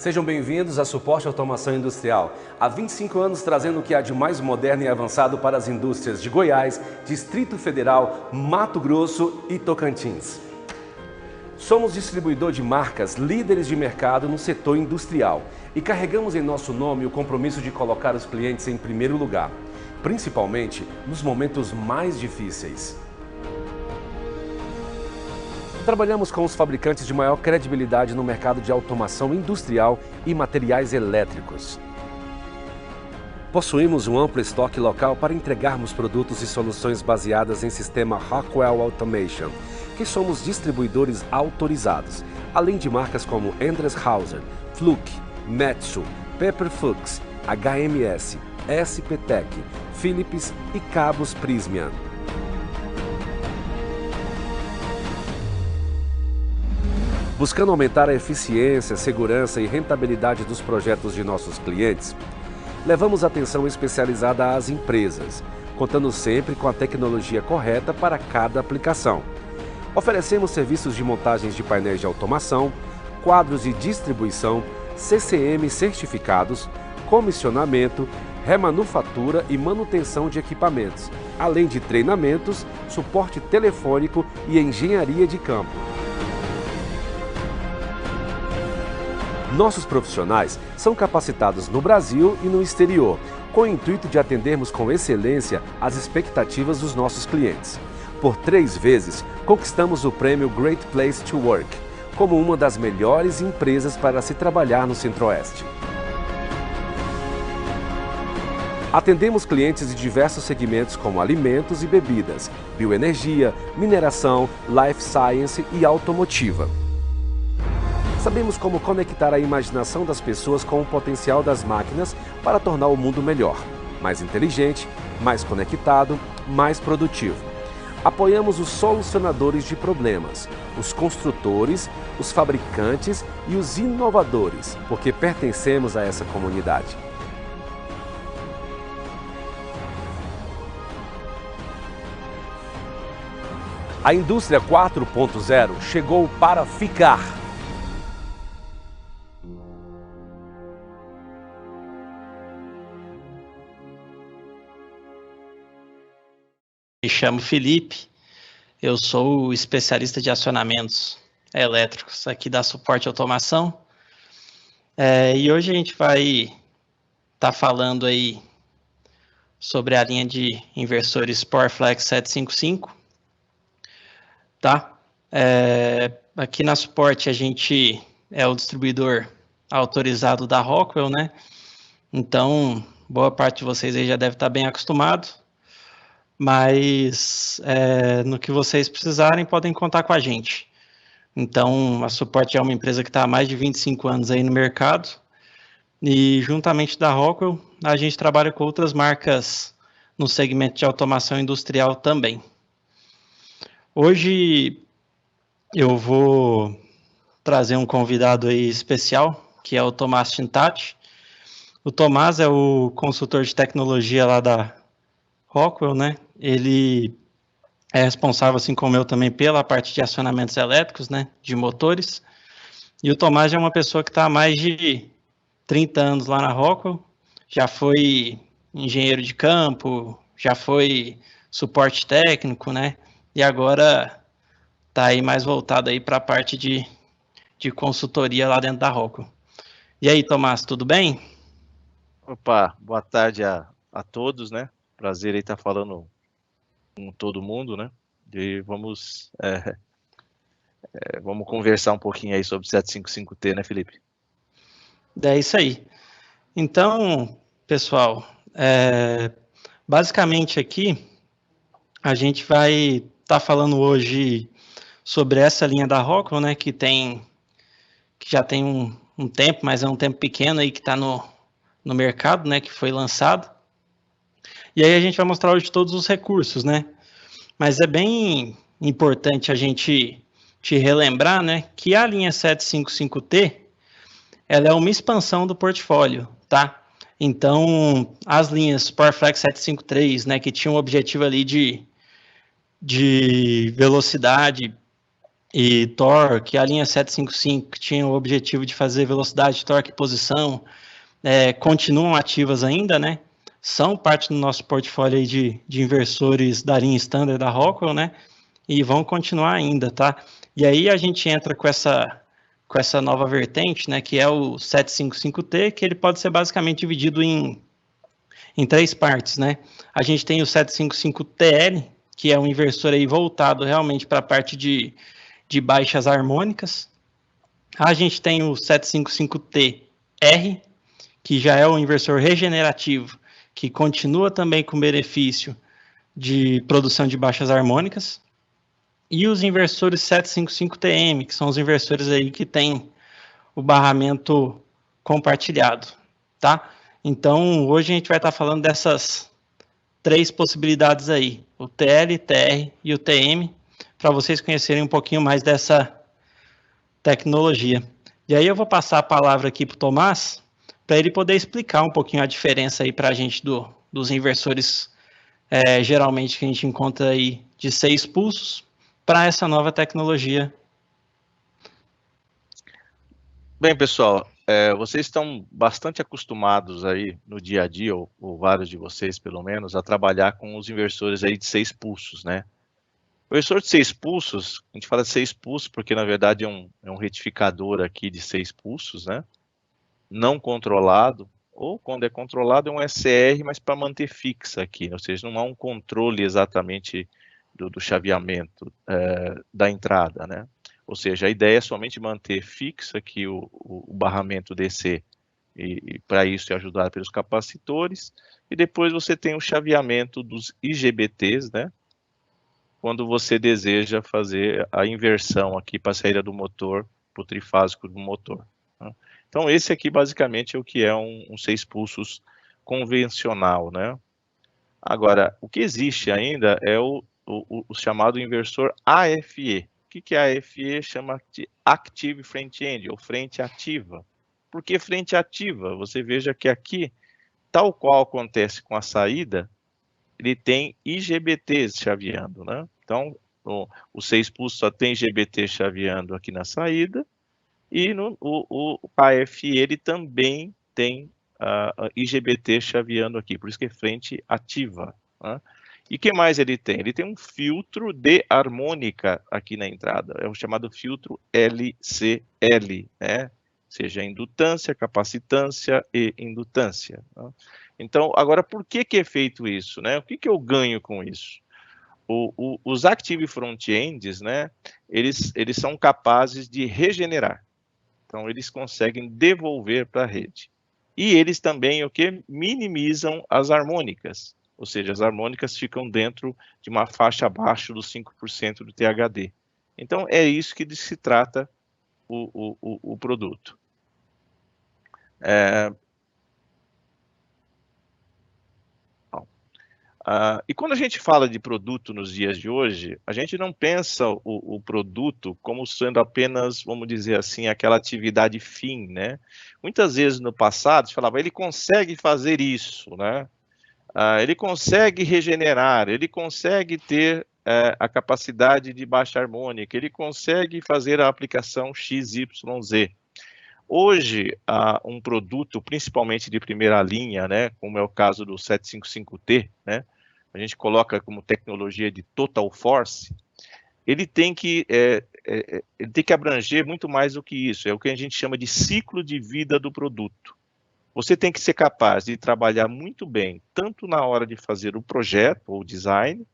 Sejam bem-vindos a Suporte Automação Industrial. Há 25 anos trazendo o que há de mais moderno e avançado para as indústrias de Goiás, Distrito Federal, Mato Grosso e Tocantins. Somos distribuidor de marcas líderes de mercado no setor industrial e carregamos em nosso nome o compromisso de colocar os clientes em primeiro lugar, principalmente nos momentos mais difíceis. Trabalhamos com os fabricantes de maior credibilidade no mercado de automação industrial e materiais elétricos. Possuímos um amplo estoque local para entregarmos produtos e soluções baseadas em sistema Rockwell Automation, que somos distribuidores autorizados, além de marcas como Endress-Hauser, Fluke, Metsu, Pepper Fuchs, HMS, SPTech, Philips e Cabos Prysmian. Buscando aumentar a eficiência, segurança e rentabilidade dos projetos de nossos clientes, levamos atenção especializada às empresas, contando sempre com a tecnologia correta para cada aplicação. Oferecemos serviços de montagens de painéis de automação, quadros de distribuição, CCM certificados, comissionamento, remanufatura e manutenção de equipamentos, além de treinamentos, suporte telefônico e engenharia de campo. Nossos profissionais são capacitados no Brasil e no exterior, com o intuito de atendermos com excelência as expectativas dos nossos clientes. Por 3 vezes, conquistamos o prêmio Great Place to Work, como uma das melhores empresas para se trabalhar no Centro-Oeste. Atendemos clientes de diversos segmentos como alimentos e bebidas, bioenergia, mineração, life science e automotiva. Sabemos como conectar a imaginação das pessoas com o potencial das máquinas para tornar o mundo melhor, mais inteligente, mais conectado, mais produtivo. Apoiamos os solucionadores de problemas, os construtores, os fabricantes e os inovadores, porque pertencemos a essa comunidade. A indústria 4.0 chegou para ficar. Me chamo Felipe, eu sou especialista de acionamentos elétricos aqui da Suporte Automação. E hoje a gente vai estar falando aí sobre a linha de inversores PowerFlex 755, tá? Aqui na Suporte a gente é o distribuidor autorizado da Rockwell, né? Então, boa parte de vocês aí já deve estar bem acostumado. Mas no que vocês precisarem, podem contar com a gente. Então, a Suporte é uma empresa que está há mais de 25 anos aí no mercado, e juntamente da Rockwell, a gente trabalha com outras marcas no segmento de automação industrial também. Hoje, eu vou trazer um convidado aí especial, que é o Tomás Tintati. O Tomás é o consultor de tecnologia lá da Rockwell, né? Ele é responsável, assim como eu também, pela parte de acionamentos elétricos, né? De motores. E o Tomás é uma pessoa que está há mais de 30 anos lá na Rockwell. Já foi engenheiro de campo, já foi suporte técnico, né? E agora está aí mais voltado aí para a parte de consultoria lá dentro da Rockwell. E aí, Tomás, tudo bem? Opa, boa tarde a todos, né? Prazer aí estar falando com todo mundo, né? E vamos conversar um pouquinho aí sobre 755T, né, Felipe? É isso aí. Então, pessoal, basicamente aqui a gente vai estar falando hoje sobre essa linha da Rockwell, né? Que já tem um tempo, mas é um tempo pequeno aí que está no mercado, né? Que foi lançado. E aí a gente vai mostrar hoje todos os recursos, né? Mas é bem importante a gente te relembrar, né, que a linha 755T, ela é uma expansão do portfólio, tá? Então, as linhas PowerFlex 753, né, que tinham o objetivo ali de velocidade e torque, a linha 755 que tinha o objetivo de fazer velocidade, torque e posição, continuam ativas ainda, né? São parte do nosso portfólio aí de inversores da linha standard da Rockwell, né? E vão continuar ainda, tá? E aí a gente entra com essa nova vertente, né? Que é o 755T, que ele pode ser basicamente dividido em 3 partes, né? A gente tem o 755TL, que é um inversor aí voltado realmente para a parte de baixas harmônicas. A gente tem o 755TR, que já é um inversor regenerativo, que continua também com benefício de produção de baixas harmônicas. E os inversores 755TM, que são os inversores aí que têm o barramento compartilhado, tá? Então, hoje a gente vai estar falando dessas 3 possibilidades aí, o TL, TR e o TM, para vocês conhecerem um pouquinho mais dessa tecnologia. E aí eu vou passar a palavra aqui para o Tomás, para ele poder explicar um pouquinho a diferença aí para a gente dos inversores, geralmente que a gente encontra aí de 6 pulsos, para essa nova tecnologia. Bem, pessoal, vocês estão bastante acostumados aí no dia a dia, ou vários de vocês pelo menos, a trabalhar com os inversores aí de 6 pulsos, né? O inversor de 6 pulsos, a gente fala de 6 pulsos porque na verdade é um retificador aqui de 6 pulsos, né? Não controlado, ou quando é controlado é um SCR, mas para manter fixa aqui, ou seja, não há um controle exatamente do chaveamento da entrada, né? Ou seja, a ideia é somente manter fixa aqui o barramento DC, e para isso é ajudado pelos capacitores, e depois você tem o chaveamento dos IGBTs, né? Quando você deseja fazer a inversão aqui para a saída do motor, para o trifásico do motor. Né? Então, esse aqui basicamente é o que é um 6 pulsos convencional, né? Agora, o que existe ainda é o chamado inversor AFE. O que é AFE? Chama de Active Front End, ou frente ativa. Por que frente ativa? Você veja que aqui, tal qual acontece com a saída, ele tem IGBTs chaveando, né? Então, o 6 pulsos só tem IGBT chaveando aqui na saída, e o AFE ele também tem IGBT chaveando aqui, por isso que é frente ativa. Né? E o que mais ele tem? Ele tem um filtro de harmônica aqui na entrada, é o chamado filtro LCL, né? Seja indutância, capacitância e indutância. Né? Então, agora, por que é feito isso? Né? O que eu ganho com isso? Os Active Front-Ends, né, eles são capazes de regenerar. Então, eles conseguem devolver para a rede. E eles também, minimizam as harmônicas. Ou seja, as harmônicas ficam dentro de uma faixa abaixo dos 5% do THD. Então, é isso que se trata o produto. E quando a gente fala de produto nos dias de hoje, a gente não pensa o produto como sendo apenas, vamos dizer assim, aquela atividade fim, né? Muitas vezes no passado se falava, ele consegue fazer isso, né? Ele consegue regenerar, ele consegue ter a capacidade de baixa harmônica, ele consegue fazer a aplicação XYZ. Hoje, um produto, principalmente de primeira linha, né, como é o caso do 755T, né, a gente coloca como tecnologia de Total Force, ele tem que abranger muito mais do que isso, é o que a gente chama de ciclo de vida do produto. Você tem que ser capaz de trabalhar muito bem, tanto na hora de fazer o projeto ou o design,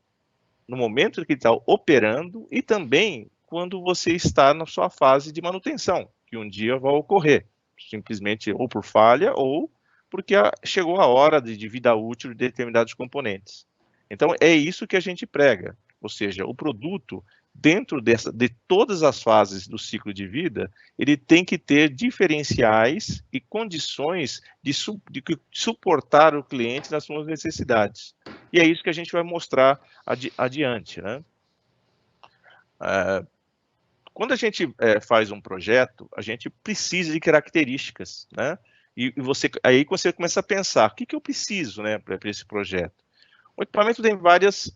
no momento que está operando, e também quando você está na sua fase de manutenção, que um dia vai ocorrer, simplesmente ou por falha ou porque chegou a hora de vida útil de determinados componentes. Então, é isso que a gente prega, ou seja, o produto, dentro de todas as fases do ciclo de vida, ele tem que ter diferenciais e condições de suportar o cliente nas suas necessidades. E é isso que a gente vai mostrar adiante, né? Quando a gente faz um projeto, a gente precisa de características, né? Aí você começa a pensar, o que eu preciso, né, para esse projeto? O equipamento tem várias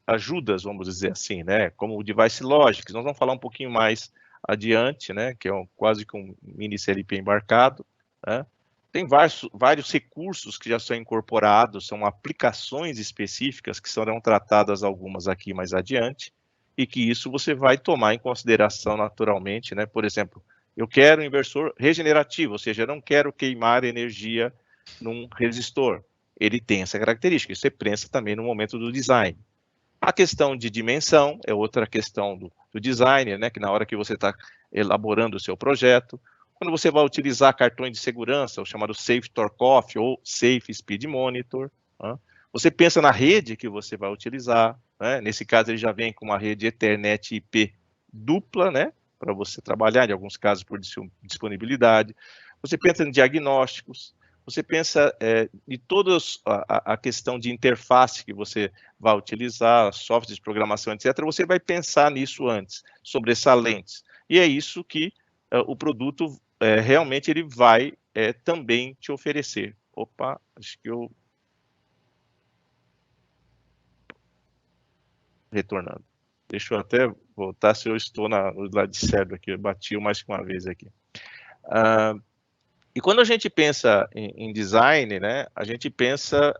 ajudas, vamos dizer assim, né? Como o Device Logic, nós vamos falar um pouquinho mais adiante, né? Que é quase que um mini CLP embarcado, né? Tem vários recursos que já são incorporados, são aplicações específicas que serão tratadas algumas aqui mais adiante, e que isso você vai tomar em consideração naturalmente, né? Por exemplo, eu quero um inversor regenerativo, ou seja, eu não quero queimar energia num resistor. Ele tem essa característica, isso você pensa também no momento do design. A questão de dimensão é outra questão do designer, né? Que na hora que você está elaborando o seu projeto, quando você vai utilizar cartões de segurança, o chamado Safe Torque Off ou Safe Speed Monitor, né? Você pensa na rede que você vai utilizar, né? Nesse caso ele já vem com uma rede Ethernet IP dupla, né? Para você trabalhar, em alguns casos por disponibilidade. Você pensa em diagnósticos, você pensa em toda a questão de interface que você vai utilizar, software de programação, etc. Você vai pensar nisso antes, sobressalentes. E é isso que o produto realmente ele vai também te oferecer. Opa, acho que eu... Retornando. Deixa eu até voltar se eu estou no lado de certo aqui. Eu bati mais que uma vez aqui. E quando a gente pensa em design, né, a gente pensa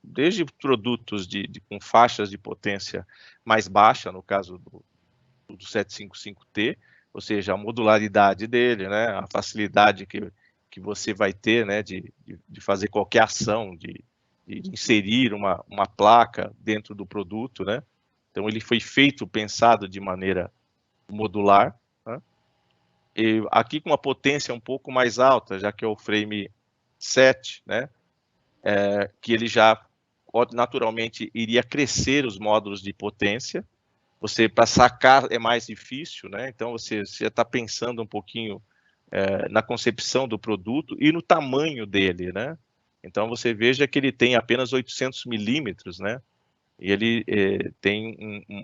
desde produtos com faixas de potência mais baixa, no caso do 755T, ou seja, a modularidade dele, né, a facilidade que você vai ter, né, de fazer qualquer ação, de inserir uma placa dentro do produto, né. Então ele foi pensado de maneira modular, né? E aqui com uma potência um pouco mais alta, já que é o frame 7, né? Que ele já naturalmente iria crescer os módulos de potência. Você, para sacar, é mais difícil, né? Então você já está pensando um pouquinho na concepção do produto e no tamanho dele, né? Então você veja que ele tem apenas 800 milímetros, né? E ele tem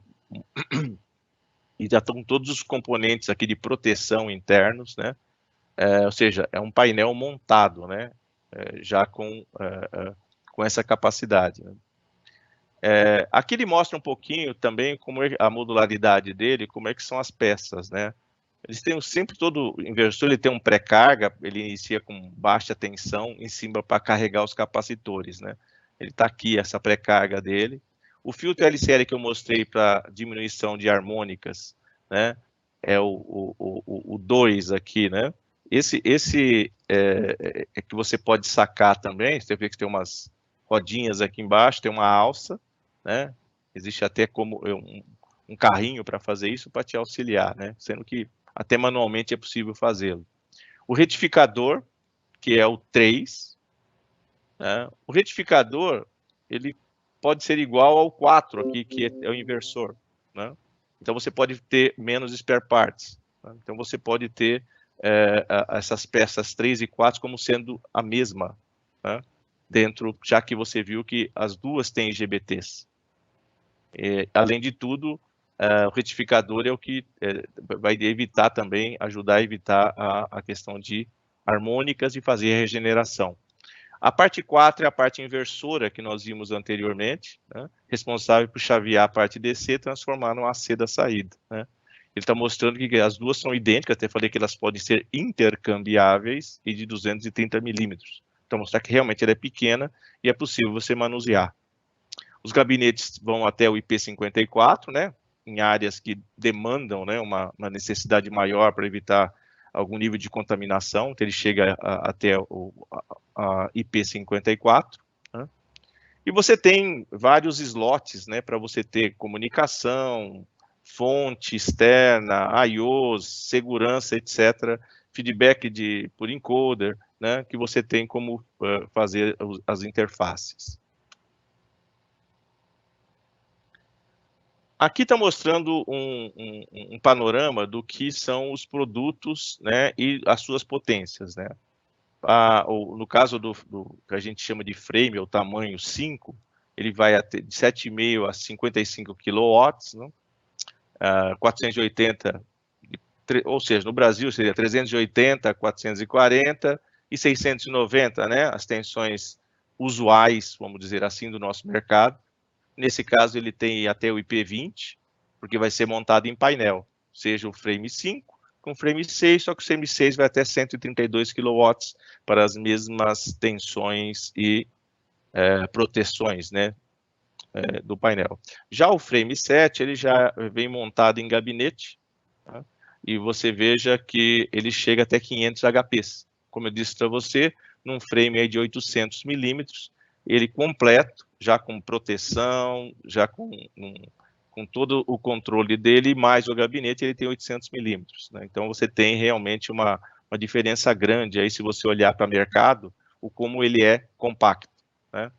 e já estão todos os componentes aqui de proteção internos, né? Ou seja, é um painel montado, né? Já com essa capacidade. Né? Aqui ele mostra um pouquinho também como é a modularidade dele, como é que são as peças, né? Eles têm sempre todo inversor, ele tem um pré-carga, ele inicia com baixa tensão em cima para carregar os capacitores, né? Ele está aqui, essa pré-carga dele. O filtro LCL que eu mostrei para diminuição de harmônicas, né? É o 2 aqui, né? Esse que você pode sacar também, você vê que tem umas rodinhas aqui embaixo, tem uma alça, né? Existe até como um carrinho para fazer isso, para te auxiliar, né? Sendo que até manualmente é possível fazê-lo. O retificador, que é o 3, né? O retificador, ele pode ser igual ao 4 aqui, que é o inversor, né? Então você pode ter menos spare parts, né? Então você pode ter essas peças 3 e 4 como sendo a mesma, né? Dentro, já que você viu que as duas têm IGBTs. Além de tudo, o retificador é o que vai evitar também, ajudar a evitar a questão de harmônicas e fazer a regeneração. A parte 4 é a parte inversora que nós vimos anteriormente, né? Responsável por chavear a parte DC e transformar no AC da saída, né? Ele está mostrando que as duas são idênticas, até falei que elas podem ser intercambiáveis e de 230 milímetros. Então, mostrar que realmente ela é pequena e é possível você manusear. Os gabinetes vão até o IP54, né? Em áreas que demandam, né, uma necessidade maior para evitar algum nível de contaminação, então ele chega até a IP54, né? E você tem vários slots, né, para você ter comunicação, fonte externa, I/Os, segurança, etc., feedback por encoder, né, que você tem como fazer as interfaces. Aqui está mostrando um panorama do que são os produtos, né, e as suas potências, né? No caso do que a gente chama de frame, o tamanho 5, ele vai de 7,5 a 55 kW, né? 480, ou seja, no Brasil seria 380, 440 e 690, né? As tensões usuais, vamos dizer assim, do nosso mercado. Nesse caso, ele tem até o IP20, porque vai ser montado em painel, seja o frame 5 com frame 6, só que o frame 6 vai até 132 kW para as mesmas tensões e proteções, né, do painel. Já o frame 7, ele já vem montado em gabinete, tá? E você veja que ele chega até 500 HPs. Como eu disse para você, num frame aí de 800 milímetros, ele completo, já com proteção, já com todo o controle dele, mais o gabinete, ele tem 800 milímetros, né? Então, você tem realmente uma diferença grande aí, se você olhar para o mercado, o como ele é compacto, né?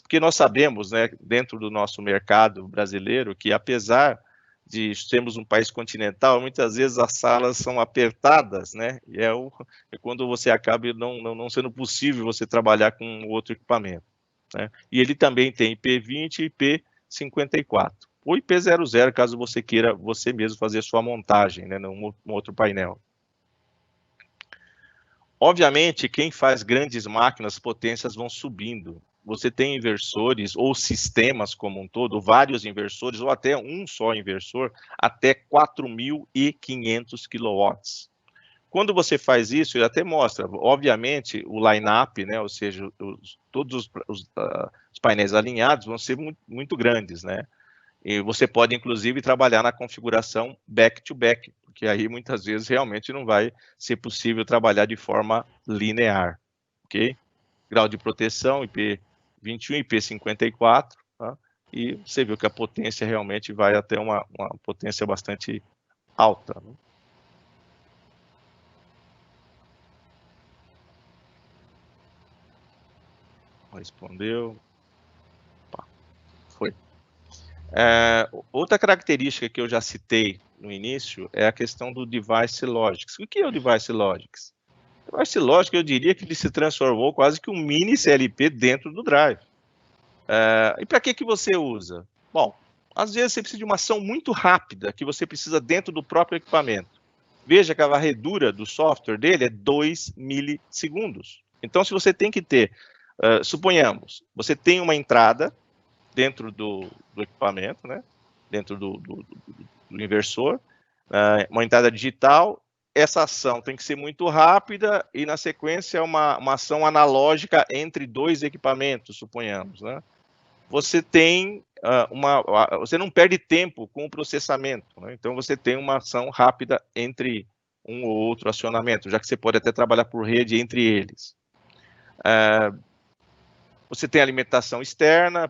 Porque nós sabemos, né, dentro do nosso mercado brasileiro, que apesar de sermos um país continental, muitas vezes as salas são apertadas, né? E é quando você acaba não sendo possível você trabalhar com outro equipamento, né? E ele também tem IP20 e IP54. Ou IP00, caso você queira você mesmo fazer a sua montagem, né, num outro painel. Obviamente, quem faz grandes máquinas, as potências vão subindo. Você tem inversores ou sistemas como um todo, vários inversores, ou até um só inversor, até 4.500 kW. Quando você faz isso, ele até mostra, obviamente, o line-up, né, ou seja, todos os painéis alinhados vão ser muito grandes, né? E você pode, inclusive, trabalhar na configuração back-to-back, porque aí, muitas vezes, realmente não vai ser possível trabalhar de forma linear, ok? Grau de proteção, IP21, IP54, tá? E você viu que a potência realmente vai até uma potência bastante alta, né? Respondeu. Foi. Outra característica que eu já citei no início é a questão do Device Logics. O que é o Device Logics? O Device Logics, eu diria que ele se transformou quase que um mini CLP dentro do Drive. E para que você usa? Bom, às vezes você precisa de uma ação muito rápida, que você precisa dentro do próprio equipamento. Veja que a varredura do software dele é 2 milissegundos. Então, se você tem que ter, suponhamos, você tem uma entrada dentro do equipamento, né? Dentro do inversor, uma entrada digital, essa ação tem que ser muito rápida e, na sequência, uma ação analógica entre dois equipamentos, suponhamos, né? Você tem você não perde tempo com o processamento, né? Então você tem uma ação rápida entre um ou outro acionamento, já que você pode até trabalhar por rede entre eles. Você tem alimentação externa,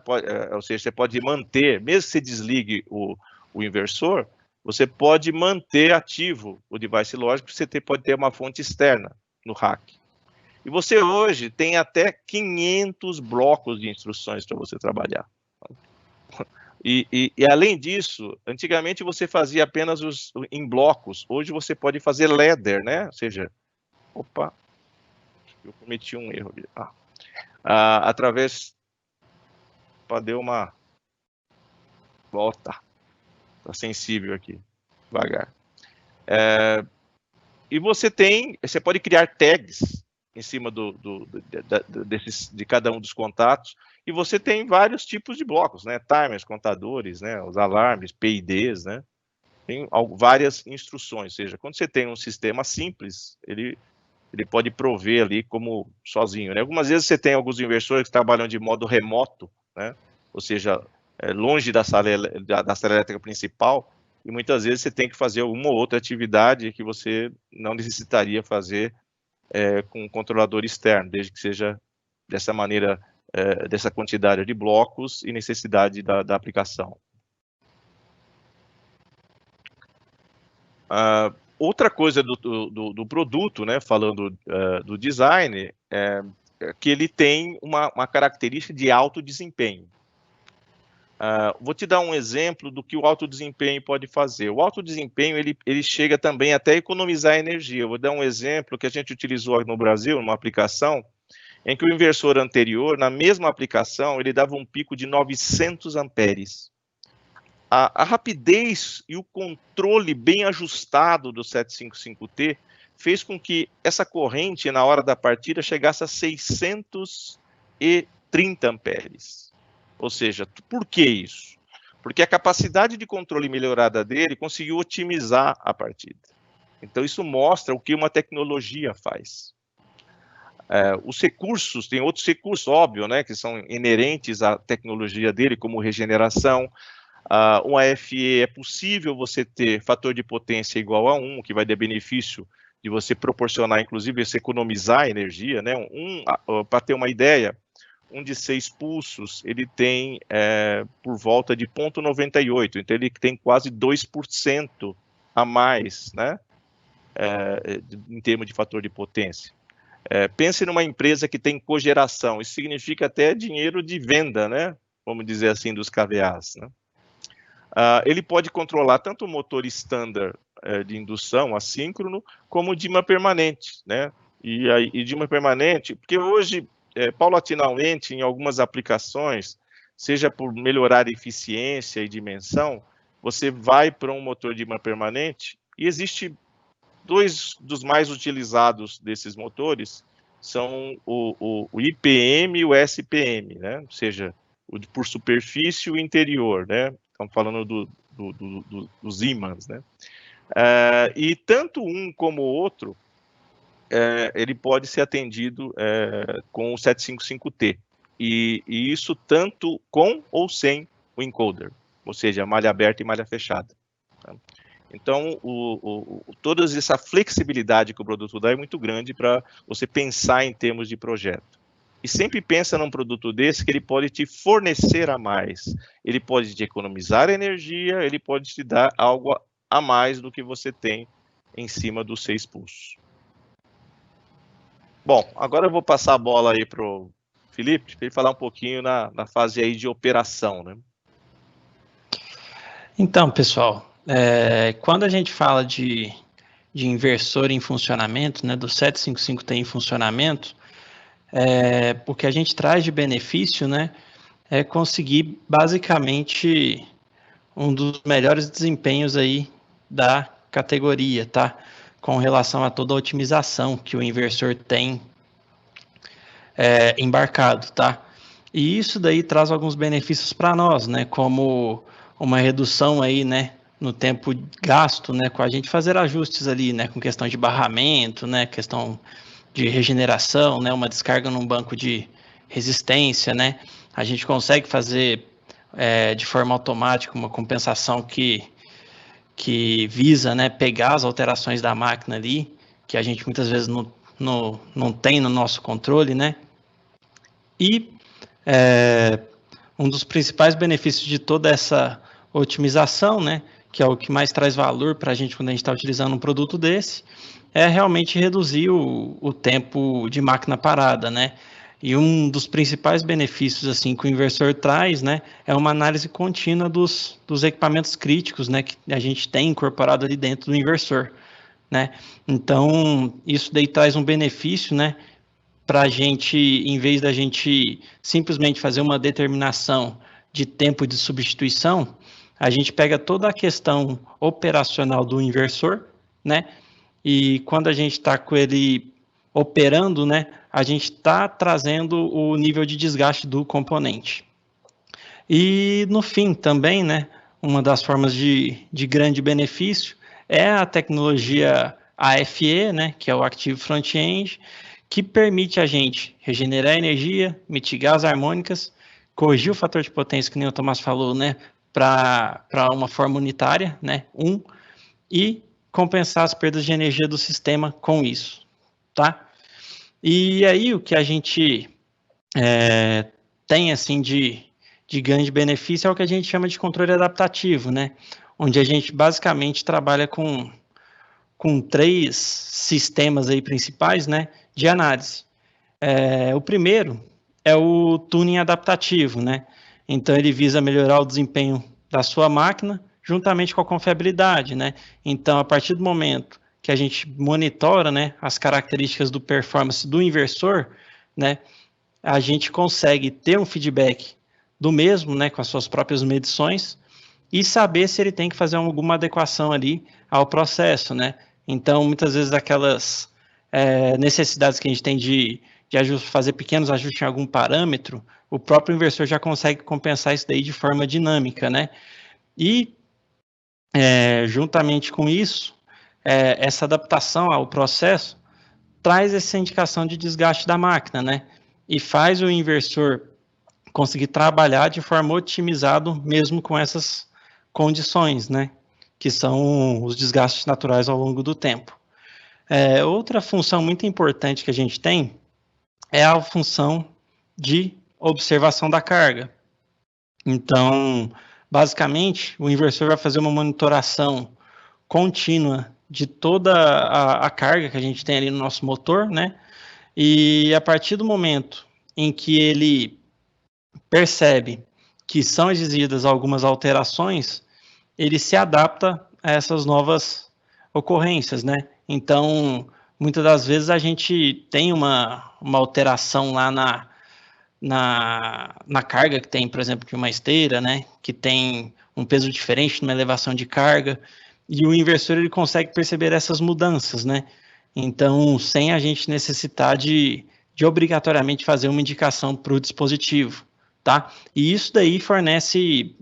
ou seja, você pode manter, mesmo que você desligue o inversor, você pode manter ativo o Device Logic, você pode ter uma fonte externa no rack. E você hoje tem até 500 blocos de instruções para você trabalhar. E além disso, antigamente você fazia apenas em blocos, hoje você pode fazer ladder, né? Ou seja, opa, eu cometi um erro aqui. Através, deu uma volta, tá sensível aqui, devagar. E você pode criar tags em cima de cada um dos contatos, e você tem vários tipos de blocos, né? Timers, contadores, né? Os alarmes, PIDs, né? Tem várias instruções, ou seja, quando você tem um sistema simples, ele pode prover ali como sozinho, né? Algumas vezes você tem alguns inversores que trabalham de modo remoto, né? Ou seja, longe da sala elétrica principal, e muitas vezes você tem que fazer uma ou outra atividade que você não necessitaria fazer com um controlador externo, desde que seja dessa maneira, dessa quantidade de blocos e necessidade da aplicação. Outra coisa do produto, né, falando do design, é que ele tem uma característica de alto desempenho. Vou te dar um exemplo do que o alto desempenho pode fazer. O alto desempenho, ele chega também até a economizar energia. Eu vou dar um exemplo que a gente utilizou no Brasil, numa aplicação, em que o inversor anterior, na mesma aplicação, ele dava um pico de 900 amperes. A rapidez e o controle bem ajustado do 755T fez com que essa corrente, na hora da partida, chegasse a 630 amperes. Ou seja, por que isso? Porque a capacidade de controle melhorada dele conseguiu otimizar a partida. Então, isso mostra o que uma tecnologia faz. Os recursos, tem outros recursos, óbvio, né, que são inerentes à tecnologia dele, como regeneração. Um AFE é possível você ter fator de potência igual a 1, que vai dar benefício de você proporcionar, inclusive, você economizar energia, né? Para ter uma ideia, um de 6 pulsos, ele tem por volta de 0,98, então ele tem quase 2% a mais, né? Em termos de fator de potência. Pense numa empresa que tem cogeração, isso significa até dinheiro de venda, né? Vamos dizer assim, dos KVAs, né? Ele pode controlar tanto o motor standard de indução assíncrono, como o dimmer permanente, né? E dimmer permanente, porque hoje, paulatinamente, em algumas aplicações, seja por melhorar eficiência e dimensão, você vai para um motor dimmer permanente, e existe 2 dos mais utilizados desses motores, são o IPM e o SPM, né? Ou seja, o por superfície e o interior, né? Estamos falando dos ímãs, né? E tanto um como o outro, ele pode ser atendido com o 755T. E isso tanto com ou sem o encoder, ou seja, malha aberta e malha fechada. Tá? Então, toda essa flexibilidade que o produto dá é muito grande para você pensar em termos de projeto. E sempre pensa num produto desse que ele pode te fornecer a mais. Ele pode te economizar energia, ele pode te dar algo a mais do que você tem em cima dos 6 pulsos. Bom, agora eu vou passar a bola aí para o Felipe, para ele falar um pouquinho na fase aí de operação, né? Então, pessoal, quando a gente fala de inversor em funcionamento, né, do 755T em funcionamento, o que a gente traz de benefício, né, é conseguir basicamente um dos melhores desempenhos aí da categoria, tá? Com relação a toda a otimização que o inversor tem embarcado, tá? E isso daí traz alguns benefícios para nós, né? Como uma redução aí, né, no tempo gasto, né, com a gente fazer ajustes ali, né, com questão de barramento, né, questão de regeneração, né, uma descarga num banco de resistência, né, a gente consegue fazer de forma automática uma compensação que visa, né, pegar as alterações da máquina ali, que a gente muitas vezes não tem no nosso controle, né, e um dos principais benefícios de toda essa otimização, né, que é o que mais traz valor para a gente quando a gente está utilizando um produto desse, é realmente reduzir o tempo de máquina parada, né? E um dos principais benefícios assim que o inversor traz, né, é uma análise contínua dos equipamentos críticos, né, que a gente tem incorporado ali dentro do inversor, né? Então, isso daí traz um benefício, né, para a gente, em vez da gente simplesmente fazer uma determinação de tempo de substituição, a gente pega toda a questão operacional do inversor, né? E quando a gente está com ele operando, né, a gente está trazendo o nível de desgaste do componente. E no fim também, né, uma das formas de grande benefício é a tecnologia AFE, né, que é o Active Front-End, que permite a gente regenerar a energia, mitigar as harmônicas, corrigir o fator de potência, que nem o Tomás falou, né, para uma forma unitária, né, e compensar as perdas de energia do sistema com isso, tá? E aí o que a gente tem, assim, de grande benefício é o que a gente chama de controle adaptativo, né, onde a gente basicamente trabalha com 3 sistemas aí principais, né, de análise. O primeiro é o tuning adaptativo, né? Então ele visa melhorar o desempenho da sua máquina juntamente com a confiabilidade, né? Então, a partir do momento que a gente monitora, né, as características do performance do inversor, né, a gente consegue ter um feedback do mesmo, né, com as suas próprias medições e saber se ele tem que fazer alguma adequação ali ao processo, né? Então, muitas vezes aquelas necessidades que a gente tem de fazer pequenos ajustes em algum parâmetro, o próprio inversor já consegue compensar isso daí de forma dinâmica, né? E, juntamente com isso, essa adaptação ao processo traz essa indicação de desgaste da máquina, né? E faz o inversor conseguir trabalhar de forma otimizada mesmo com essas condições, né? Que são os desgastes naturais ao longo do tempo. Outra função muito importante que a gente tem é a função de observação da carga. Então, basicamente, o inversor vai fazer uma monitoração contínua de toda a carga que a gente tem ali no nosso motor, né? E a partir do momento em que ele percebe que são exigidas algumas alterações, ele se adapta a essas novas ocorrências, né? Então, muitas das vezes a gente tem uma alteração lá na carga que tem, por exemplo, de uma esteira, né? Que tem um peso diferente numa elevação de carga, e o inversor ele consegue perceber essas mudanças, né? Então, sem a gente necessitar de obrigatoriamente fazer uma indicação para o dispositivo, tá? E isso daí fornece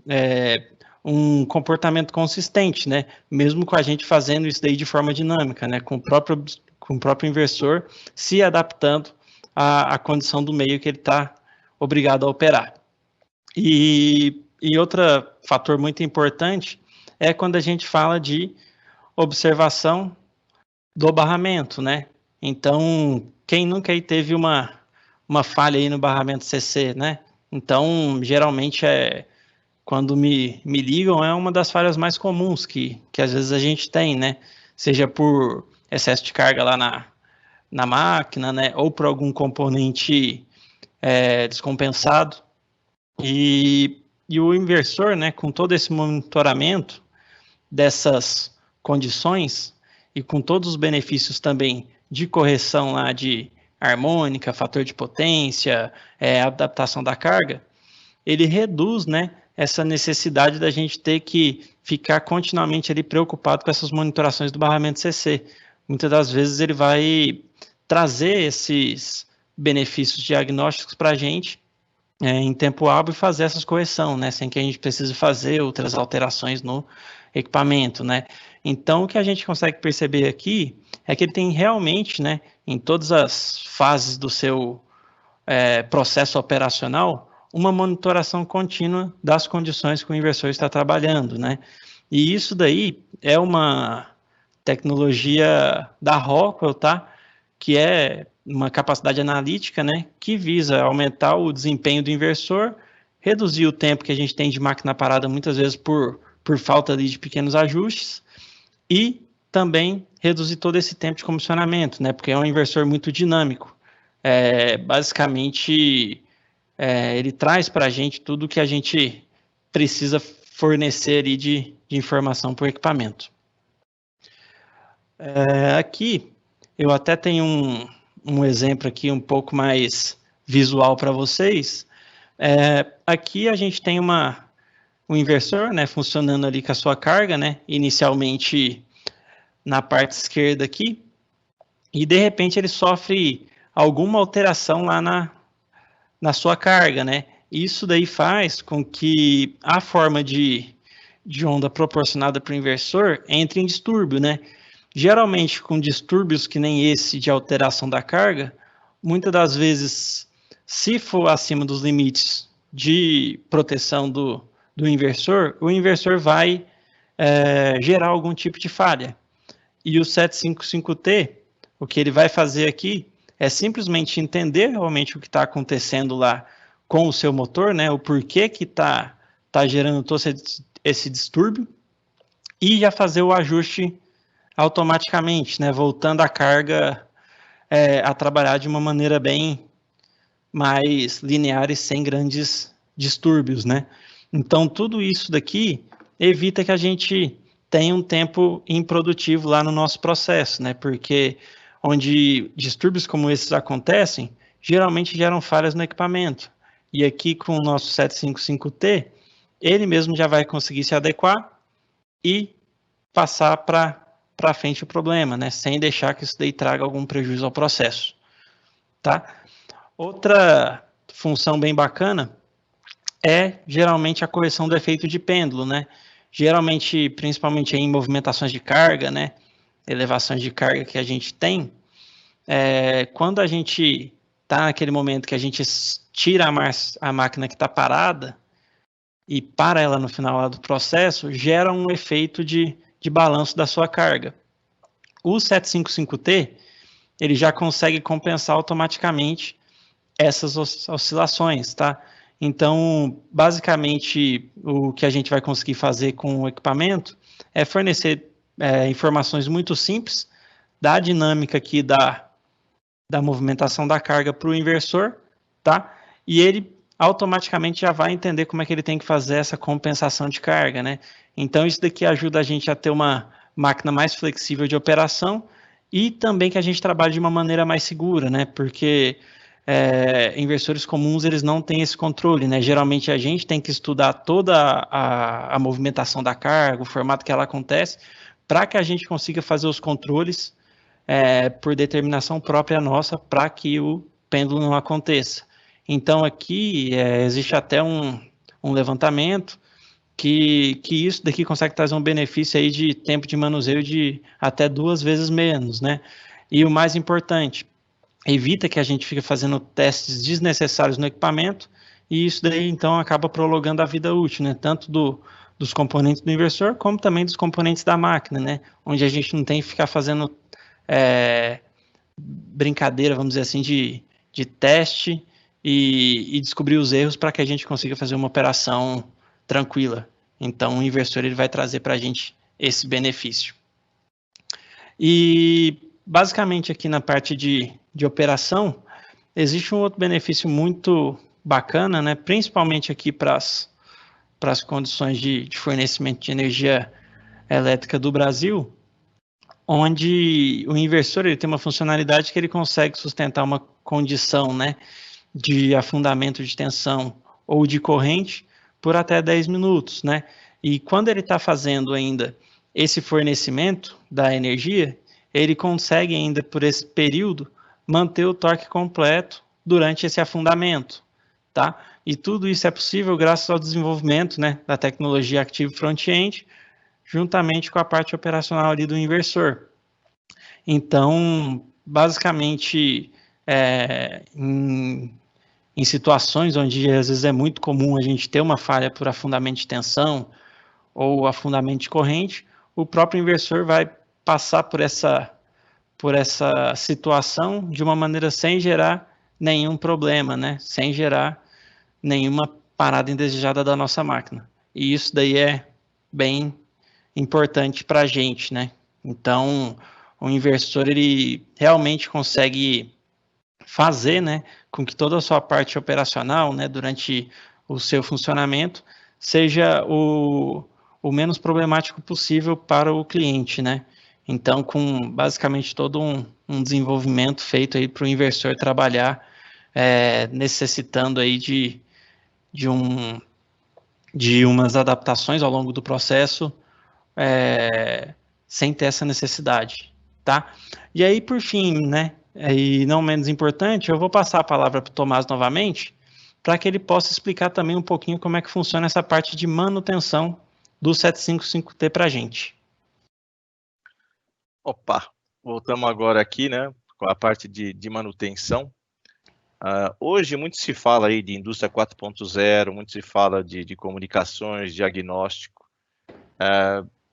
um comportamento consistente, né? Mesmo com a gente fazendo isso daí de forma dinâmica, né? Com o próprio inversor se adaptando à condição do meio que ele está obrigado a operar. E outro fator muito importante é quando a gente fala de observação do barramento, né? Então, quem nunca aí teve uma falha aí no barramento CC, né? Então, geralmente quando me ligam, é uma das falhas mais comuns que às vezes a gente tem, né? Seja por excesso de carga lá na máquina, né? Ou por algum componente descompensado. E o inversor, né? Com todo esse monitoramento dessas condições e com todos os benefícios também de correção lá de harmônica, fator de potência, adaptação da carga, ele reduz, né, essa necessidade da gente ter que ficar continuamente ali preocupado com essas monitorações do barramento CC. Muitas das vezes ele vai trazer esses benefícios diagnósticos para a gente em tempo hábil e fazer essas correções, né, sem que a gente precise fazer outras alterações no equipamento, né. Então, o que a gente consegue perceber aqui é que ele tem realmente, né, em todas as fases do seu processo operacional, uma monitoração contínua das condições que o inversor está trabalhando, né. E isso daí é uma tecnologia da Rockwell, tá, que é uma capacidade analítica, né, que visa aumentar o desempenho do inversor, reduzir o tempo que a gente tem de máquina parada, muitas vezes por falta ali de pequenos ajustes, e também reduzir todo esse tempo de comissionamento, né, porque é um inversor muito dinâmico. Basicamente, ele traz para a gente tudo o que a gente precisa fornecer ali de informação para o equipamento. Aqui, eu até tenho um exemplo aqui um pouco mais visual para vocês. Aqui a gente tem um inversor, né, funcionando ali com a sua carga, né, inicialmente na parte esquerda aqui, e de repente ele sofre alguma alteração lá na sua carga, né. Isso daí faz com que a forma de onda proporcionada para o inversor entre em distúrbio, né. Geralmente, com distúrbios que nem esse de alteração da carga, muitas das vezes, se for acima dos limites de proteção do inversor, o inversor vai gerar algum tipo de falha. E o 755T, o que ele vai fazer aqui é simplesmente entender realmente o que está acontecendo lá com o seu motor, né, o porquê que está gerando todo esse distúrbio, e já fazer o ajuste automaticamente, né, voltando a carga a trabalhar de uma maneira bem mais linear e sem grandes distúrbios, né. Então, tudo isso daqui evita que a gente tenha um tempo improdutivo lá no nosso processo, né, porque onde distúrbios como esses acontecem, geralmente geram falhas no equipamento. E aqui com o nosso 755T, ele mesmo já vai conseguir se adequar e passar para para frente o problema, né? Sem deixar que isso daí traga algum prejuízo ao processo, tá? Outra função bem bacana é geralmente a correção do efeito de pêndulo, né? Geralmente, principalmente em movimentações de carga, né? Elevações de carga que a gente tem, quando a gente está naquele momento que a gente tira a máquina que está parada e para ela no final lá do processo, gera um efeito de balanço da sua carga. O 755T, ele já consegue compensar automaticamente essas oscilações, tá? Então, basicamente, o que a gente vai conseguir fazer com o equipamento é fornecer informações muito simples da dinâmica aqui da movimentação da carga para o inversor, tá? E ele automaticamente já vai entender como é que ele tem que fazer essa compensação de carga, né? Então, isso daqui ajuda a gente a ter uma máquina mais flexível de operação e também que a gente trabalhe de uma maneira mais segura, né? Porque inversores comuns, eles não têm esse controle, né? Geralmente a gente tem que estudar toda a movimentação da carga, o formato que ela acontece, para que a gente consiga fazer os controles por determinação própria nossa, para que o pêndulo não aconteça. Então aqui existe até um levantamento que isso daqui consegue trazer um benefício aí de tempo de manuseio de até 2 vezes menos, né? E o mais importante, evita que a gente fique fazendo testes desnecessários no equipamento, e isso daí então acaba prolongando a vida útil, né? Tanto dos componentes do inversor, como também dos componentes da máquina, né? Onde a gente não tem que ficar fazendo brincadeira, vamos dizer assim, de teste e descobrir os erros para que a gente consiga fazer uma operação tranquila. Então, o inversor ele vai trazer para a gente esse benefício. E, basicamente, aqui na parte de operação, existe um outro benefício muito bacana, né? Principalmente aqui para as condições de fornecimento de energia elétrica do Brasil, onde o inversor ele tem uma funcionalidade que ele consegue sustentar uma condição, né, de afundamento de tensão ou de corrente por até 10 minutos, né? E quando ele está fazendo ainda esse fornecimento da energia, ele consegue ainda por esse período manter o torque completo durante esse afundamento, tá? E tudo isso é possível graças ao desenvolvimento, né, da tecnologia Active Front-End, juntamente com a parte operacional ali do inversor. Então, basicamente, em situações onde às vezes é muito comum a gente ter uma falha por afundamento de tensão ou afundamento de corrente, o próprio inversor vai passar por essa situação de uma maneira sem gerar nenhum problema, né? Sem gerar nenhuma parada indesejada da nossa máquina. E isso daí é bem importante para a gente, né? Então, o inversor, ele realmente consegue fazer, né, com que toda a sua parte operacional, né, durante o seu funcionamento, seja o menos problemático possível para o cliente, né? Então, com basicamente todo um desenvolvimento feito aí para o inversor trabalhar, necessitando aí de umas adaptações ao longo do processo, sem ter essa necessidade, tá? E aí, por fim, né, e não menos importante, eu vou passar a palavra para o Tomás novamente, para que ele possa explicar também um pouquinho como é que funciona essa parte de manutenção do 755T para a gente. Opa, voltamos agora aqui, né, com a parte de manutenção. Hoje muito se fala aí de indústria 4.0, muito se fala de comunicações, diagnóstico,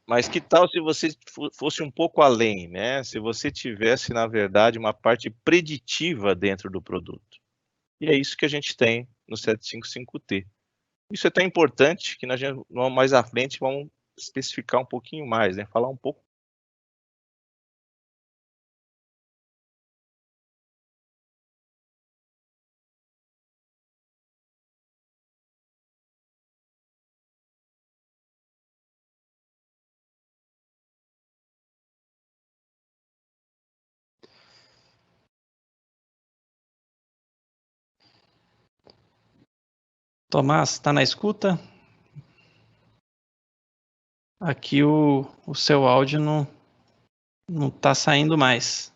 mas que tal se você fosse um pouco além, né? Se você tivesse, na verdade, uma parte preditiva dentro do produto. E é isso que a gente tem no 755T. Isso é tão importante que nós mais à frente vamos especificar um pouquinho mais, né? Falar um pouco. Tomás, está na escuta? Aqui o seu áudio não Não está saindo mais.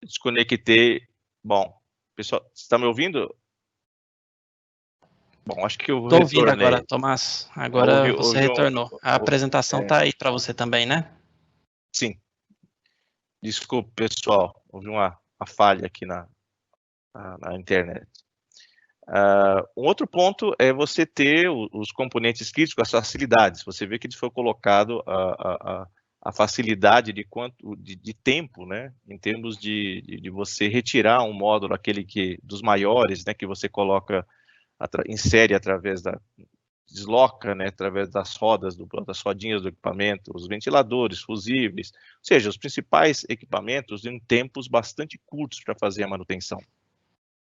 Desconectei. Bom, pessoal, você está me ouvindo? Bom, acho que eu Estou ouvindo retornei. agora, Tomás. Agora você retornou. A apresentação está aí para você também, né? Sim. Desculpe, pessoal. Houve uma falha aqui na internet. Um outro ponto é você ter os componentes críticos, as facilidades. Você vê que foi colocado a facilidade de tempo, né, em termos de você retirar um módulo, aquele dos maiores, né, que você coloca, insere através desloca, né, através das rodas, das rodinhas do equipamento, os ventiladores, fusíveis, ou seja, os principais equipamentos em tempos bastante curtos para fazer a manutenção.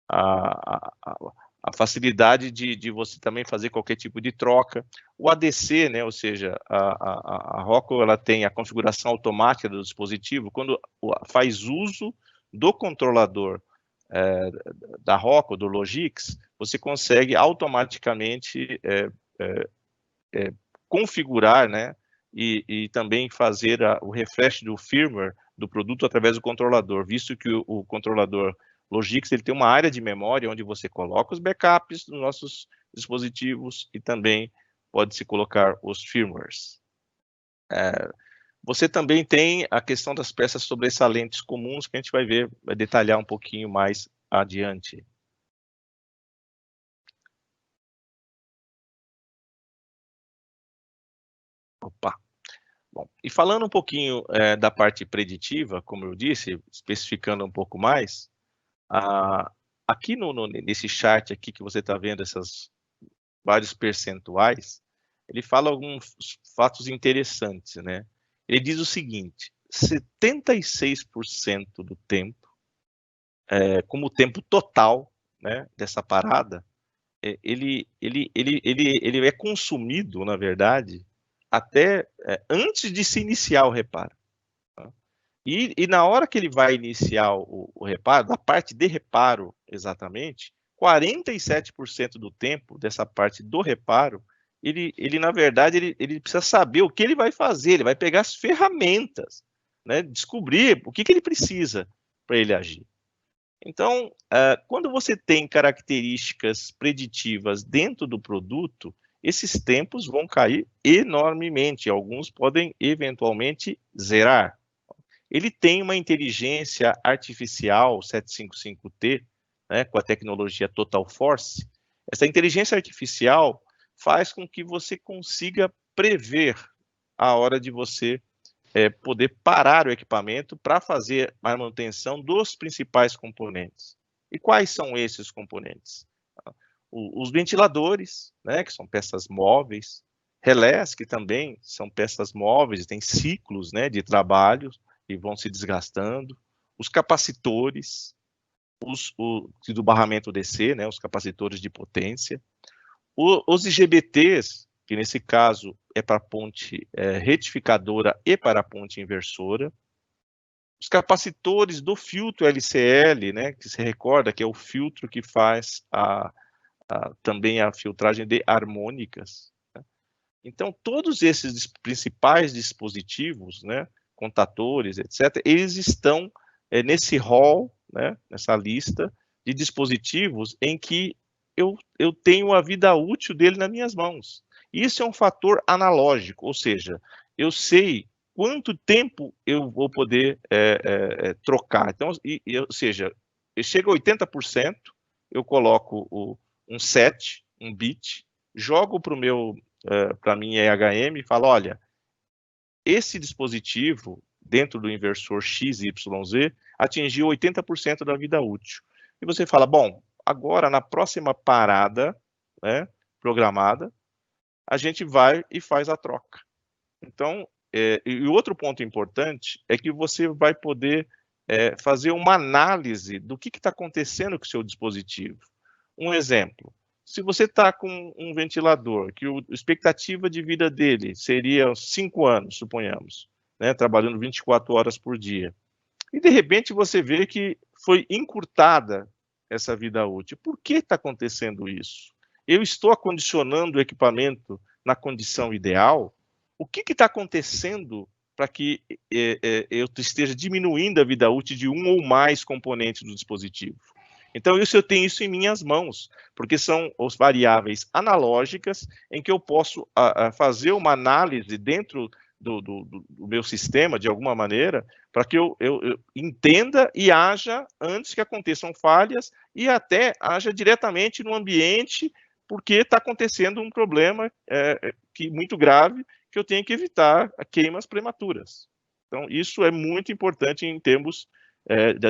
A facilidade de você também fazer qualquer tipo de troca. O ADC, né, ou seja, a Rockwell, ela tem a configuração automática do dispositivo, quando faz uso do controlador da Rockwell, do Logix, você consegue automaticamente configurar, né, e também fazer o refresh do firmware do produto através do controlador, visto que o controlador Logix, ele tem uma área de memória onde você coloca os backups dos nossos dispositivos e também pode-se colocar os firmwares. Você também tem a questão das peças sobressalentes comuns, que a gente vai detalhar um pouquinho mais adiante. Opa! Bom, e falando um pouquinho da parte preditiva, como eu disse, especificando um pouco mais, aqui nesse chart aqui que você está vendo, esses vários percentuais, ele fala alguns fatos interessantes, né? Ele diz o seguinte: 76% do tempo, como tempo total, né, dessa parada, ele é consumido, na verdade, até antes de se iniciar o reparo. Tá? E na hora que ele vai iniciar o reparo, da parte de reparo exatamente, 47% do tempo dessa parte do reparo, ele na verdade, ele precisa saber o que ele vai fazer, ele vai pegar as ferramentas, né, descobrir o que ele precisa para ele agir. Então, quando você tem características preditivas dentro do produto, esses tempos vão cair enormemente, alguns podem eventualmente zerar. Ele tem uma inteligência artificial 755T, né, com a tecnologia Total Force. Essa inteligência artificial faz com que você consiga prever a hora de você poder parar o equipamento para fazer a manutenção dos principais componentes. E quais são esses componentes? Os ventiladores, né, que são peças móveis, relés, que também são peças móveis, têm ciclos, né, de trabalho e vão se desgastando, os capacitores, do barramento DC, né, os capacitores de potência, os IGBTs, que nesse caso é para ponte retificadora e para ponte inversora, os capacitores do filtro LCL, né, que se recorda que é o filtro que faz também a filtragem de harmônicas. Né? Então, todos esses principais dispositivos, né, contatores, etc., eles estão nesse hall, né, nessa lista de dispositivos em que eu tenho a vida útil dele nas minhas mãos. Isso é um fator analógico, ou seja, eu sei quanto tempo eu vou poder trocar. Então, ou seja, eu chego a 80%, eu coloco um set, um bit, jogo para a minha EHM e falo, olha, esse dispositivo, dentro do inversor XYZ, atingiu 80% da vida útil. E você fala, bom, agora na próxima parada, né, programada, a gente vai e faz a troca. Então, e o outro ponto importante é que você vai poder fazer uma análise do que está acontecendo com o seu dispositivo. Um exemplo, se você está com um ventilador, que a expectativa de vida dele seria 5 anos, suponhamos, né, trabalhando 24 horas por dia, e de repente você vê que foi encurtada essa vida útil. Por que está acontecendo isso? eu estou acondicionando o equipamento na condição ideal? O que está acontecendo para que eu esteja diminuindo a vida útil de um ou mais componentes do dispositivo? Então, eu tenho isso em minhas mãos, porque são as variáveis analógicas em que eu posso fazer uma análise dentro do meu sistema, de alguma maneira, para que eu entenda e haja antes que aconteçam falhas e até haja diretamente no ambiente, porque está acontecendo um problema muito grave que eu tenho que evitar queimas prematuras. Então, isso é muito importante em termos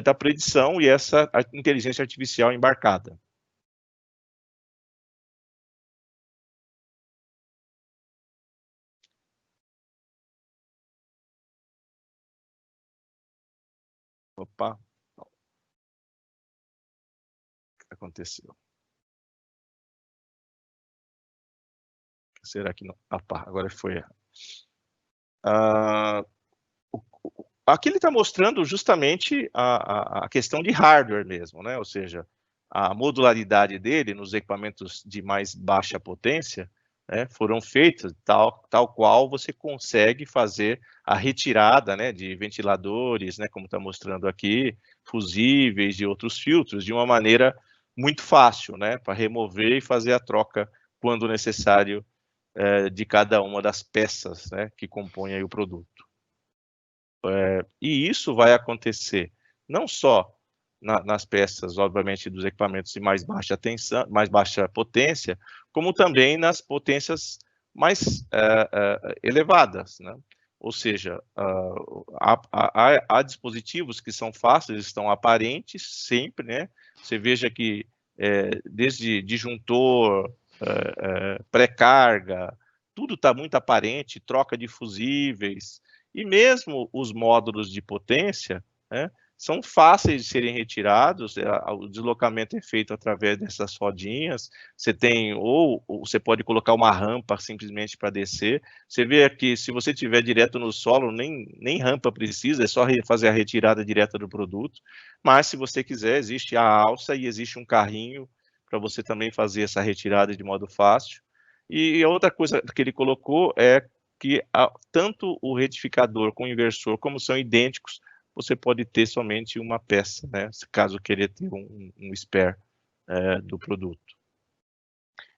da predição e essa inteligência artificial embarcada. Opa. O que aconteceu? Será que não? Opa, agora foi. Aqui ele está mostrando justamente a questão de hardware mesmo, né? Ou seja, a modularidade dele nos equipamentos de mais baixa potência, né, foram feitas tal qual você consegue fazer a retirada, né, de ventiladores, né, como está mostrando aqui, fusíveis e outros filtros, de uma maneira muito fácil, né, para remover e fazer a troca quando necessário de cada uma das peças, né, que compõem aí o produto. E isso vai acontecer não só nas peças, obviamente, dos equipamentos de mais baixa tensão, mais baixa potência, como também nas potências mais elevadas, né? Ou seja, há dispositivos que são fáceis, estão aparentes sempre, né? Você veja que desde disjuntor, pré-carga, tudo está muito aparente, troca de fusíveis, e mesmo os módulos de potência, né, são fáceis de serem retirados, o deslocamento é feito através dessas rodinhas, você tem, ou você pode colocar uma rampa simplesmente para descer, você vê aqui, se você estiver direto no solo, nem rampa precisa, é só fazer a retirada direta do produto, mas se você quiser, existe a alça e existe um carrinho para você também fazer essa retirada de modo fácil. E a outra coisa que ele colocou é que tanto o retificador com o inversor, como são idênticos, você pode ter somente uma peça, né, caso queira ter um spare do produto.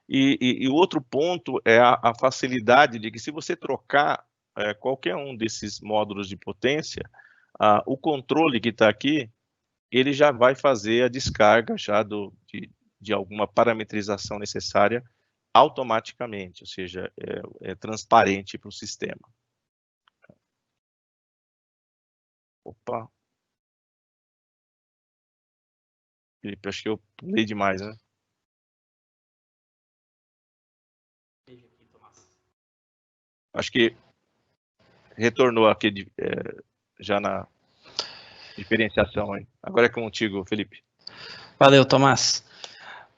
E o outro ponto é a facilidade de que, se você trocar qualquer um desses módulos de potência, o controle que está aqui, ele já vai fazer a descarga já de alguma parametrização necessária automaticamente, ou seja, é transparente para o sistema. Opa. Felipe, acho que eu pulei demais, né? Acho que retornou aqui já na diferenciação aí. Agora é contigo, Felipe. Valeu, Tomás.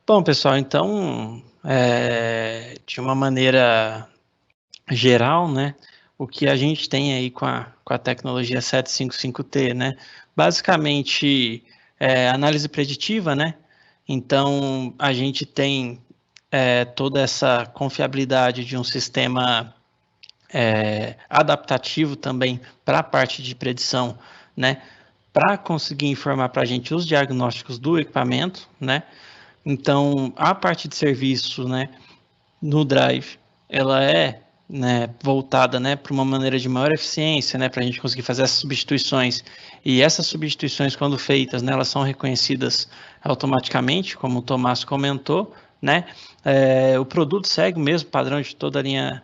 Bom, pessoal, então, de uma maneira geral, né, o que a gente tem aí com a tecnologia 755T, né, basicamente, análise preditiva, né, então a gente tem toda essa confiabilidade de um sistema adaptativo também para a parte de predição, né, para conseguir informar para a gente os diagnósticos do equipamento, né. Então, a parte de serviço, né, no Drive, ela né, voltada, né, para uma maneira de maior eficiência, né, para a gente conseguir fazer essas substituições. E essas substituições, quando feitas, né, elas são reconhecidas automaticamente, como o Tomás comentou, né. O produto segue o mesmo padrão de toda a linha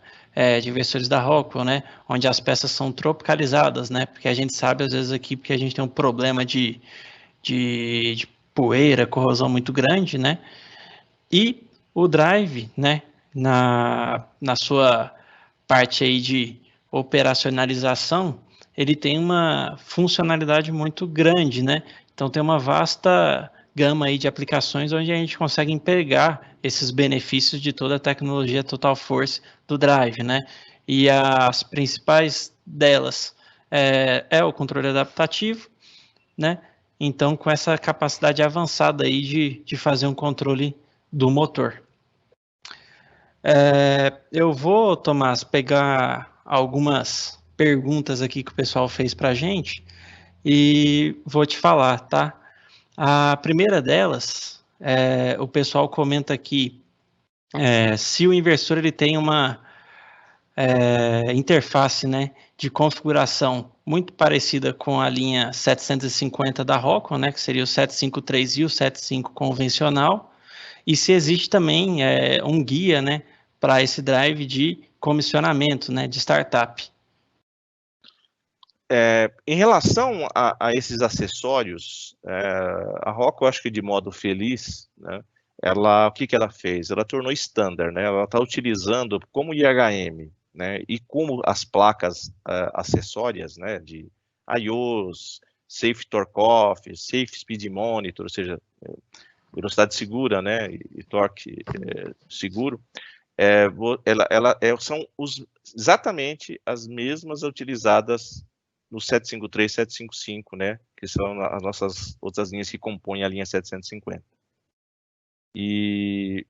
de inversores da Rockwell, né, onde as peças são tropicalizadas, né, porque a gente sabe, às vezes, aqui, porque a gente tem um problema de poeira, corrosão muito grande, né? E o Drive, né, na sua parte aí de operacionalização, ele tem uma funcionalidade muito grande, né? Então tem uma vasta gama aí de aplicações onde a gente consegue empregar esses benefícios de toda a tecnologia Total Force do Drive, né? E as principais delas é o controle adaptativo, né? Então, com essa capacidade avançada aí de fazer um controle do motor. Eu vou, Tomás, pegar algumas perguntas aqui que o pessoal fez para a gente e vou te falar, tá? A primeira delas, o pessoal comenta aqui se o inversor ele tem uma interface, né, de configuração muito parecida com a linha 750 da Rockwell, né, que seria o 753 e o 75 convencional, e se existe também um guia, né, para esse drive de comissionamento, né, de startup. Em relação a esses acessórios, a Rockwell, acho que de modo feliz, né, o que ela fez? Ela tornou standard, né, ela está utilizando como IHM, né, e como as placas acessórias, né, de I/Os, Safe Torque Off, Safe Speed Monitor, ou seja, velocidade segura, né, e torque seguro, são exatamente as mesmas utilizadas no 753, 755, né, que são as nossas outras linhas que compõem a linha 750. E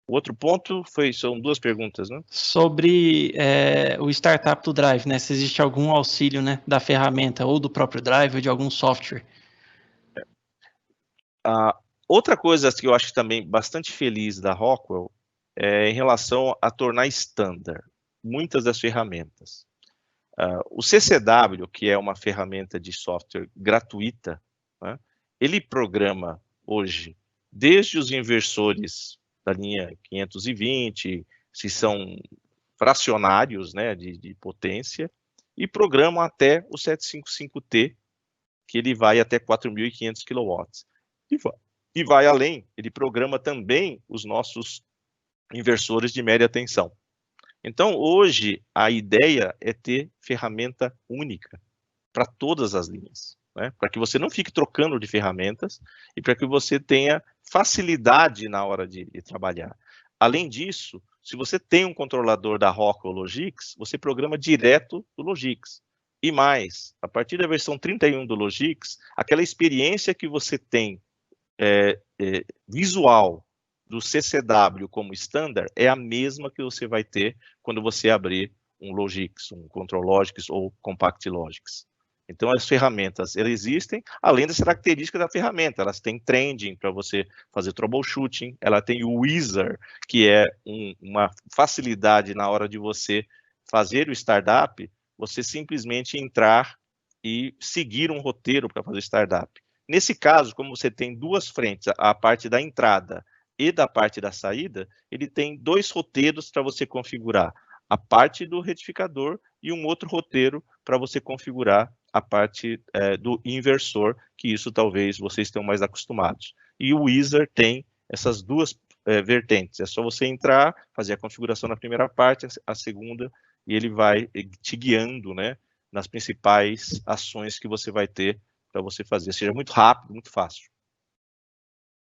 o outro ponto são duas perguntas, né? Sobre o startup do Drive, né, se existe algum auxílio, né, da ferramenta ou do próprio Drive ou de algum software. Outra coisa que eu acho também bastante feliz da Rockwell é em relação a tornar standard muitas das ferramentas. O CCW, que é uma ferramenta de software gratuita, né, ele programa hoje, desde os inversores da linha 520, se são fracionários, né, de potência, e programa até o 755T, que ele vai até 4.500 kW. E vai além, ele programa também os nossos inversores de média tensão. Então, hoje, a ideia é ter ferramenta única para todas as linhas, né? Para que você não fique trocando de ferramentas e para que você tenha facilidade na hora de trabalhar. Além disso, se você tem um controlador da Rockwell Logix, você programa direto do Logix. E mais, a partir da versão 31 do Logix, aquela experiência que você tem visual do CCW como standard é a mesma que você vai ter quando você abrir um Logix, um Control Logix ou Compact Logix. Então, as ferramentas, elas existem, além das características da ferramenta. Elas têm trending para você fazer troubleshooting, ela tem o Wizard, que é uma facilidade na hora de você fazer o startup, você simplesmente entrar e seguir um roteiro para fazer startup. Nesse caso, como você tem duas frentes, a parte da entrada e da parte da saída, ele tem dois roteiros para você configurar, a parte do retificador e um outro roteiro para você configurar a parte do inversor, que isso talvez vocês tenham mais acostumados. E o Wizard tem essas duas vertentes, é só você entrar, fazer a configuração na primeira parte, a segunda, e ele vai te guiando, né, nas principais ações que você vai ter para você fazer, seja muito rápido, muito fácil.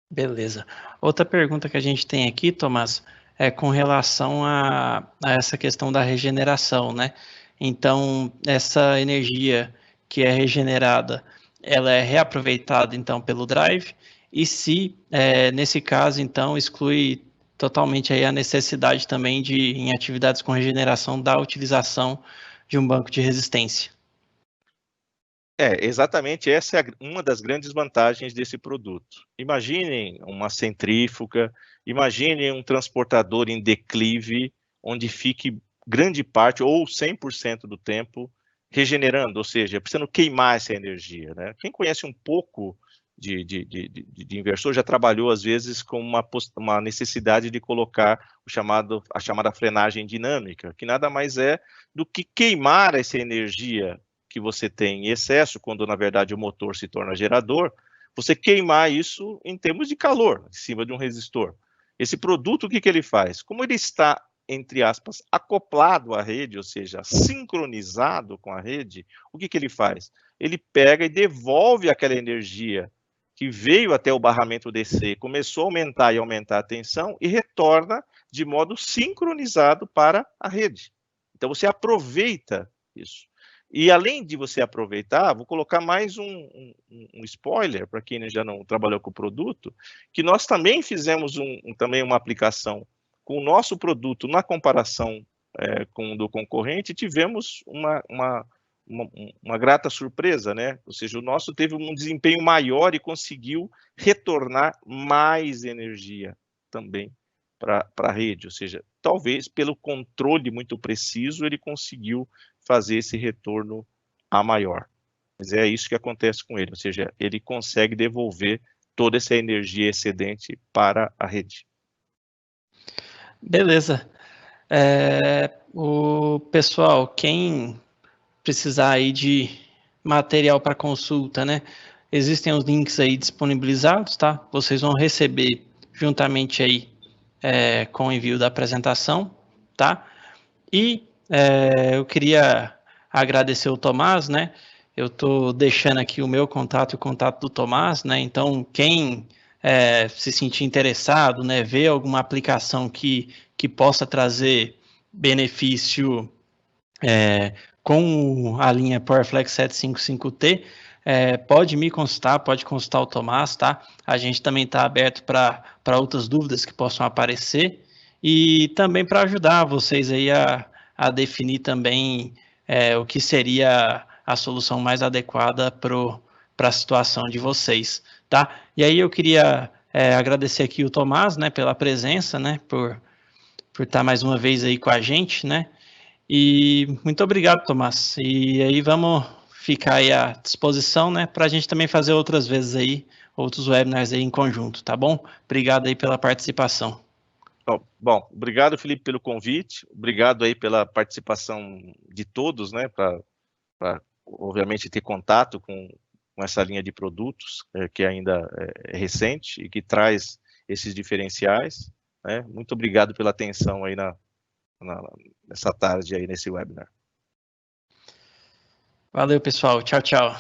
Beleza. Outra pergunta que a gente tem aqui, Tomás, é com relação a essa questão da regeneração, né? Então, essa energia que é regenerada, ela é reaproveitada, então, pelo drive, e se, nesse caso, então, exclui totalmente aí a necessidade também de, em atividades com regeneração, da utilização de um banco de resistência. Exatamente, essa é uma das grandes vantagens desse produto. Imaginem uma centrífuga, imaginem um transportador em declive, onde fique grande parte ou 100% do tempo regenerando, ou seja, precisando queimar essa energia, né? Quem conhece um pouco de inversor já trabalhou, às vezes, com uma necessidade de colocar a chamada frenagem dinâmica, que nada mais é do que queimar essa energia que você tem em excesso, quando na verdade o motor se torna gerador, você queimar isso em termos de calor, em cima de um resistor. Esse produto, o que ele faz? Como ele está, entre aspas, acoplado à rede, ou seja, sincronizado com a rede, o que ele faz? Ele pega e devolve aquela energia que veio até o barramento DC, começou a aumentar e aumentar a tensão e retorna de modo sincronizado para a rede. Então você aproveita isso. E além de você aproveitar, vou colocar mais um spoiler para quem já não trabalhou com o produto, que nós também fizemos também uma aplicação com o nosso produto na comparação com o do concorrente, tivemos uma grata surpresa, né? Ou seja, o nosso teve um desempenho maior e conseguiu retornar mais energia também para a rede, ou seja, talvez pelo controle muito preciso ele conseguiu fazer esse retorno a maior. Mas é isso que acontece com ele, ou seja, ele consegue devolver toda essa energia excedente para a rede. Beleza. O pessoal, quem precisar aí de material para consulta, né? Existem os links aí disponibilizados, tá? Vocês vão receber juntamente aí com o envio da apresentação, tá? E eu queria agradecer o Tomás, né? Eu estou deixando aqui o meu contato e o contato do Tomás, né? Então, quem se sentir interessado, né? Ver alguma aplicação que possa trazer benefício com a linha PowerFlex 755T, pode me consultar, pode consultar o Tomás, tá? A gente também está aberto para outras dúvidas que possam aparecer e também para ajudar vocês aí a definir também o que seria a solução mais adequada para a situação de vocês, tá? E aí eu queria agradecer aqui o Tomás, né, pela presença, né, por estar mais uma vez aí com a gente, né? E muito obrigado, Tomás. E aí vamos ficar aí à disposição, né, para a gente também fazer outras vezes aí, outros webinars aí em conjunto, tá bom? Obrigado aí pela participação. Bom, obrigado, Felipe, pelo convite, obrigado aí pela participação de todos, né, para obviamente ter contato com essa linha de produtos, que ainda é recente e que traz esses diferenciais, né? Muito obrigado pela atenção aí nessa tarde aí nesse webinar. Valeu, pessoal. Tchau, tchau.